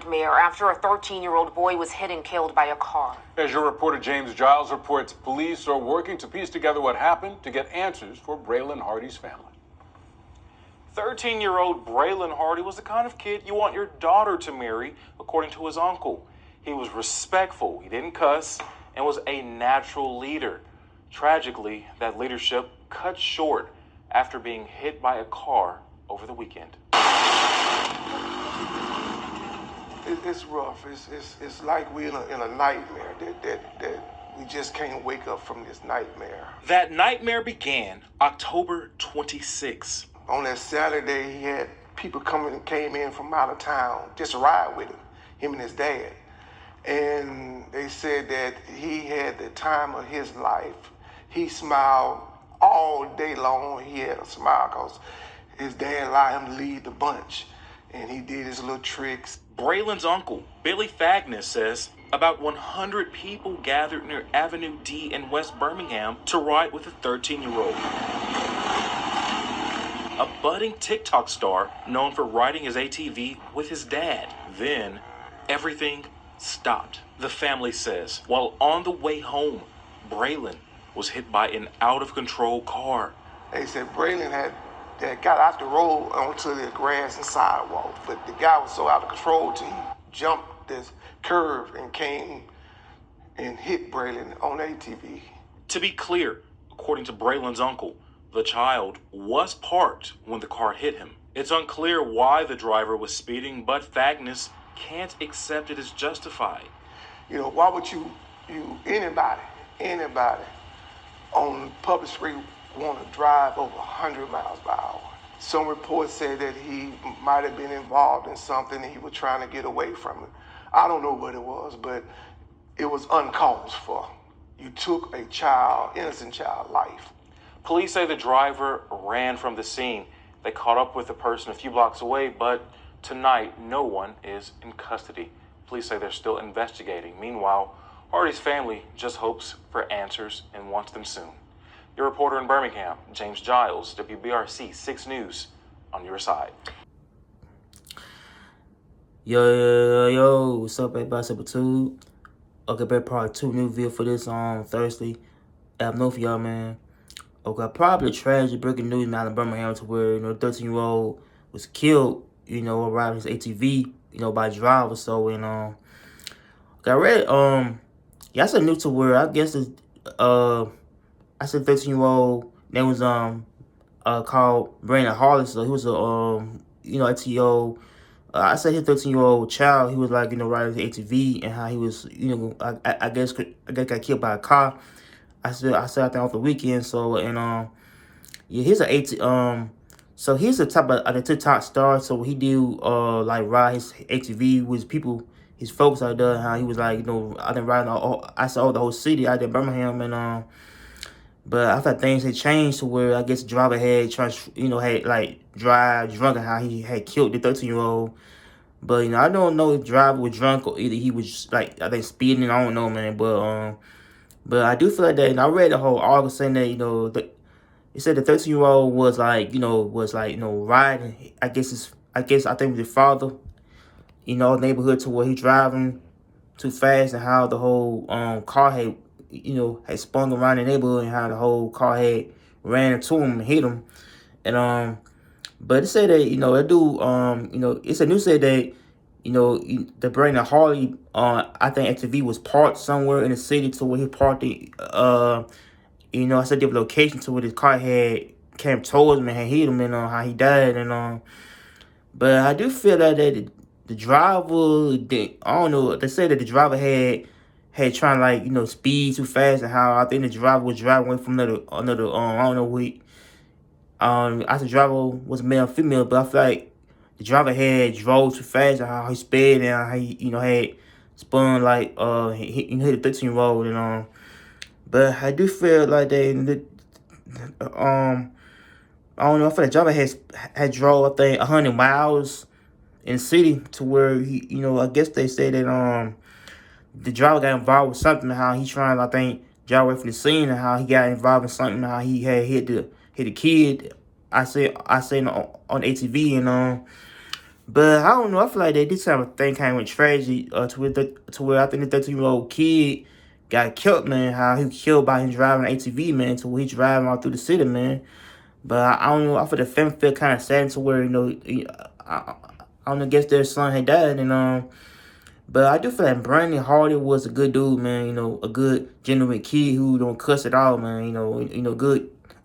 nightmare after a 13-year-old boy was hit and killed by a car. As your reporter James Giles reports, police are working to piece together what happened to get answers for Braylen Hardy's family. 13-year-old Braylen Hardy was the kind of kid you want your daughter to marry, according to his uncle. He was respectful, he didn't cuss, and was a natural leader. Tragically, that leadership cut short after being hit by a car over the weekend. It's rough. It's like we're in a nightmare that we just can't wake up from this nightmare. That nightmare began October 26. On that Saturday, he had people came in from out of town just to ride with him and his dad. And they said that he had the time of his life. He smiled all day long. He had a smile because his dad allowed him to lead the bunch. And he did his little tricks. Braylen's uncle, Billy Fagnes, says about 100 people gathered near Avenue D in West Birmingham to ride with a 13-year-old. A budding TikTok star known for riding his ATV with his dad. Then, everything stopped. The family says while on the way home, Braylen was hit by an out-of-control car. They said Braylen had got out the road onto the grass and sidewalk, but the guy was so out of control till he jumped this curve and came and hit Braylen on ATV. To be clear, according to Braylen's uncle, the child was parked when the car hit him. It's unclear why the driver was speeding, but Fagnes can't accept it as justified. You know, why would anybody on public street want to drive over 100 miles per hour? Some reports said that he might have been involved in something and he was trying to get away from it. I don't know what it was, but it was uncalled for. You took a innocent child life. Police say the driver ran from the scene. They caught up with the person a few blocks away, but tonight no one is in custody. Police say they're still investigating. Meanwhile, Hardy's family just hopes for answers and wants them soon. Your reporter in Birmingham, James Giles, WBRC 6 News, on your side. Yo, what's up, everybody? It's episode 2. Okay, back part 2 new video for this on Thursday. I have no for y'all, man. Okay, probably tragic breaking news out of Birmingham to where, 13-year-old was killed, riding his ATV, by a driver. So, and, I read, I said new to where I guess it's, I said 13-year-old name was, called Braylen Hardy. So he was a, ATO. I said his 13-year-old child, he was like, riding his ATV and how he was, I guess got killed by a car. I said I think off the weekend. So and yeah, he's so he's the type of the TikTok star. So he do like ride his ATV with people, his folks out there. How he was like, I done riding I saw the whole city out there, Birmingham, and but I thought things had changed to where I guess the driver had had like drive drunk and how he had killed the 13-year-old. But I don't know if the driver was drunk or either he was like I think speeding. I don't know, man. But I do feel like that, and I read the whole article saying that, it said the 13-year-old was like, riding. I think the father, neighborhood to where he driving too fast and how the whole car had, had spun around the neighborhood and how the whole car had ran into him and hit him. And but it said that, that dude, it's a news said that, the Braylen Hardy, I think ATV was parked somewhere in the city to where he parked it. I said the location to where his car had came towards him and had hit him and how he died. And but I do feel like that the driver, I don't know. They said that the driver had trying to speed too fast and how I think the driver was driving away from another I don't know who. I said the driver was male or female, but I feel like the driver had drove too fast and how he sped and how he, had spun he hit a 13-year-old and but I do feel like I don't know, I feel like the driver had drove I think 100 miles in the city to where he, I guess they said that the driver got involved with something, how he trying I think drive away from the scene and how he got involved in something, how he had hit the kid. I say on ATV and But I don't know. I feel like that this type of thing kind of went tragedy to where I think the 13-year-old kid got killed, man. How he was killed by him driving an ATV, man, to where he driving all through the city, man. But I don't know. I feel the family feel kind of sad to where I don't know. Guess their son had died, and but I do feel like Brandon Hardy was a good dude, man. A good genuine kid who don't cuss at all, man.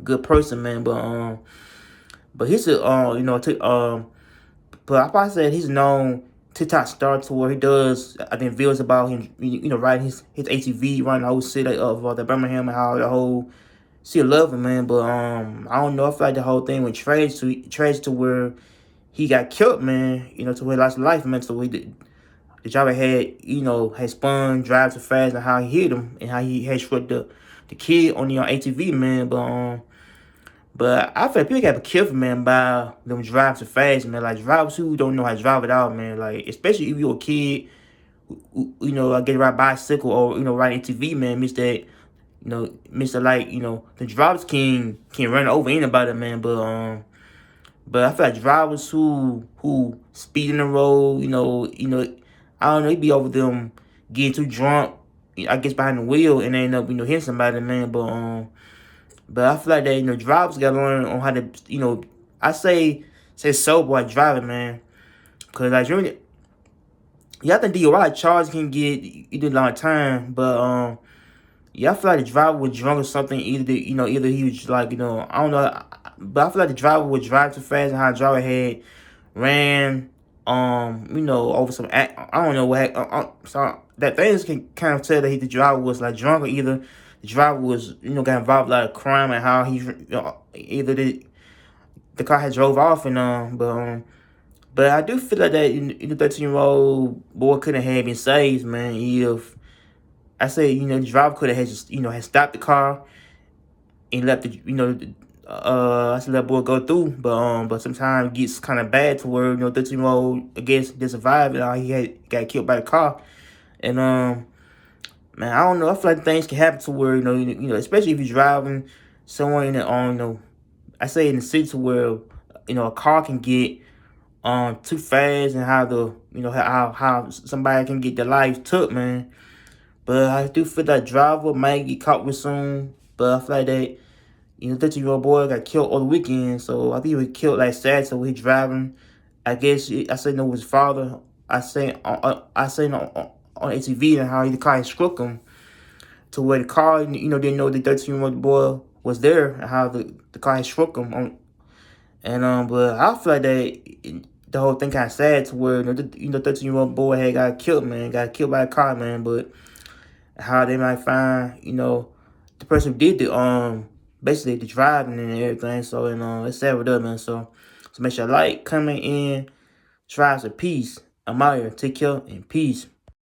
Good person, man. But he's a but I probably said he's known TikTok star to where he does, I think, videos about him, riding his ATV, running the whole city of the Birmingham and how the whole city love him, man. But I don't know. I feel like the whole thing went tragic to where he got killed, man. To where he lost his life, man. So the driver had spun, drive too fast, and how he hit him and how he had struck the kid on the ATV, man. But I feel like people gotta be careful, man, by them driving too fast, man. Like drivers who don't know how to drive it out, man. Like especially if you're a kid, I get ride bicycle or ride ATV, man. The drivers can run over anybody, man. But I feel like drivers who speed in the road, I don't know, it be over them getting too drunk, I guess behind the wheel and they end up hitting somebody, man. But I feel like that, drivers gotta learn on how to, I say sober while driving, man. Cause like I think DUI charge can get either a long time, but yeah, I feel like the driver was drunk or something. Either he was like, I don't know, but I feel like the driver would drive too fast and how the driver had ran, over some I don't know what. So that things can kind of tell that the driver was like drunk, or either the driver was got involved in a lot of crime and how he either the car had drove off and but I do feel like that 13-year-old boy couldn't have been saved, man. If I say the driver could have just had stopped the car and let I said let boy go through, but sometimes it gets kind of bad to where 13-year-old I guess did survive and he got killed by the car, and man, I don't know. I feel like things can happen to where especially if you're driving somewhere in the I say in the city to where a car can get too fast and how how somebody can get their life took, man. But I do feel that driver might get caught with soon. But I feel like that 13-year-old boy got killed over the weekend, so I think he was killed like Saturday. So he driving. I guess I say no his father. I say no on ATV and how the car had struck him to where the car didn't know the 13-year-old boy was there and how the car had struck him on. And but I feel like that the whole thing kind of sad to where 13-year-old boy had got killed, man, got killed by a car, man. But how they might find the person who did the basically the driving and everything. So it's sad with that, man. So make sure you like, comment, in, try some peace. I'm out here. Take care and peace.